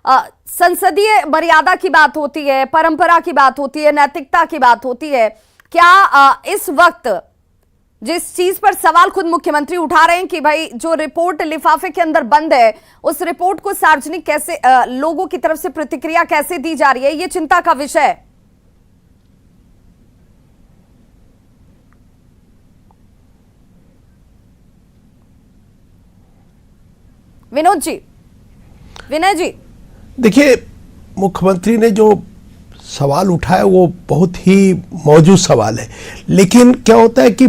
संसदीय मर्यादा की बात होती है, परंपरा की बात होती है, नैतिकता की बात होती है। क्या इस वक्त जिस चीज पर सवाल खुद मुख्यमंत्री उठा रहे हैं कि भाई जो रिपोर्ट लिफाफे के अंदर बंद है, उस रिपोर्ट को सार्वजनिक कैसे, लोगों की तरफ से प्रतिक्रिया कैसे दी जा रही है, ये चिंता का विषय है। विनोद जी, विनय जी, देखिए, मुख्यमंत्री ने जो सवाल उठाया वो बहुत ही मौजूद सवाल है, लेकिन क्या होता है कि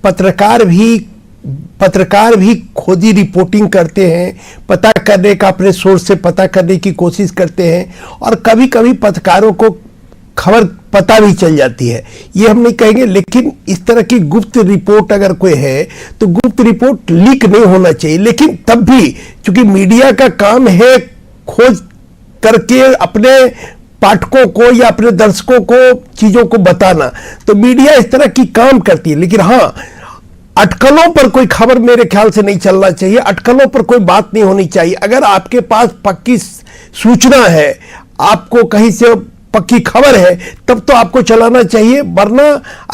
पत्रकार भी खोजी रिपोर्टिंग करते हैं, पता करने का, अपने सोर्स से पता करने की कोशिश करते हैं, और कभी कभी पत्रकारों को खबर पता भी चल जाती है, ये हम नहीं कहेंगे। लेकिन इस तरह की गुप्त रिपोर्ट अगर कोई है तो गुप्त रिपोर्ट लीक नहीं होना चाहिए। लेकिन तब भी चूंकि मीडिया का काम है खोज करके अपने पाठकों को या अपने दर्शकों को चीजों को बताना, तो मीडिया इस तरह की काम करती है। लेकिन हाँ, अटकलों पर कोई खबर मेरे ख्याल से नहीं चलना चाहिए, अटकलों पर कोई बात नहीं होनी चाहिए। अगर आपके पास पक्की सूचना है, आपको कहीं से पक्की खबर है, तब तो आपको चलाना चाहिए, वरना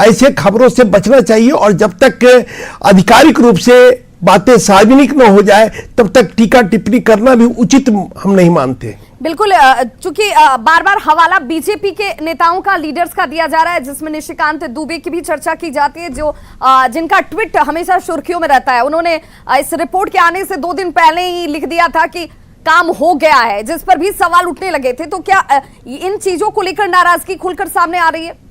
ऐसे खबरों से बचना चाहिए। और जब तक आधिकारिक रूप से बातें सार्वजनिक न हो जाए, तब तक टीका टिप्पणी करना भी उचित हम नहीं मानते। बिल्कुल, चूंकि बार बार हवाला बीजेपी के नेताओं का, लीडर्स का दिया जा रहा है, जिसमें निशिकांत दुबे की भी चर्चा की जाती है, जो जिनका ट्वीट हमेशा सुर्खियों में रहता है। उन्होंने इस रिपोर्ट के आने से 2 दिन पहले ही लिख दिया था कि काम हो गया है, जिस पर भी सवाल उठने लगे थे। तो क्या इन चीजों को लेकर नाराजगी खुलकर सामने आ रही है?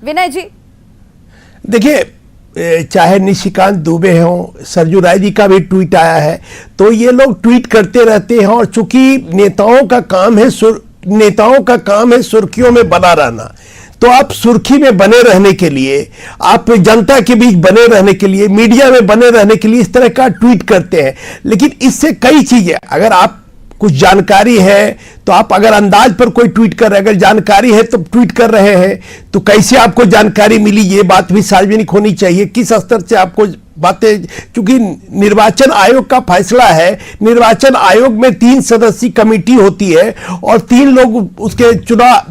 विनय जी, देखिए, चाहे निशिकांत दुबे हों, सरजू राय जी का भी ट्वीट आया है, तो ये लोग ट्वीट करते रहते हैं। और चूंकि नेताओं का काम है सुर्खियों में बना रहना, तो आप सुर्खी में बने रहने के लिए, आप जनता के बीच बने रहने के लिए, मीडिया में बने रहने के लिए इस तरह का ट्वीट करते हैं। लेकिन इससे कई चीजें, अगर आप कुछ जानकारी है तो आप अगर अंदाज पर कोई ट्वीट कर रहे हैं, अगर जानकारी है तो ट्वीट कर रहे हैं, तो कैसे आपको जानकारी मिली, ये बात भी सार्वजनिक होनी चाहिए। किस स्तर से आपको बातें, क्योंकि निर्वाचन आयोग का फैसला है, निर्वाचन आयोग में 3 सदस्यीय कमेटी होती है और 3 लोग उसके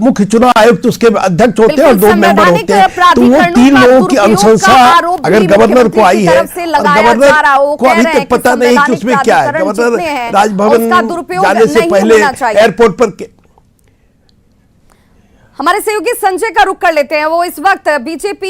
मुख्य चुनाव आयुक्त उसके अध्यक्ष होते हैं और 2 मेंबर होते हैं। तो वो 3 लोगों की अनुशंसा अगर गवर्नर को आई है, और गवर्नर को अभी तक पता नहीं कि उसमें क्या है, गवर्नर राजभवन जाने से पहले एयरपोर्ट पर। हमारे सहयोगी संजय का रुख कर लेते हैं। वो इस वक्त बीजेपी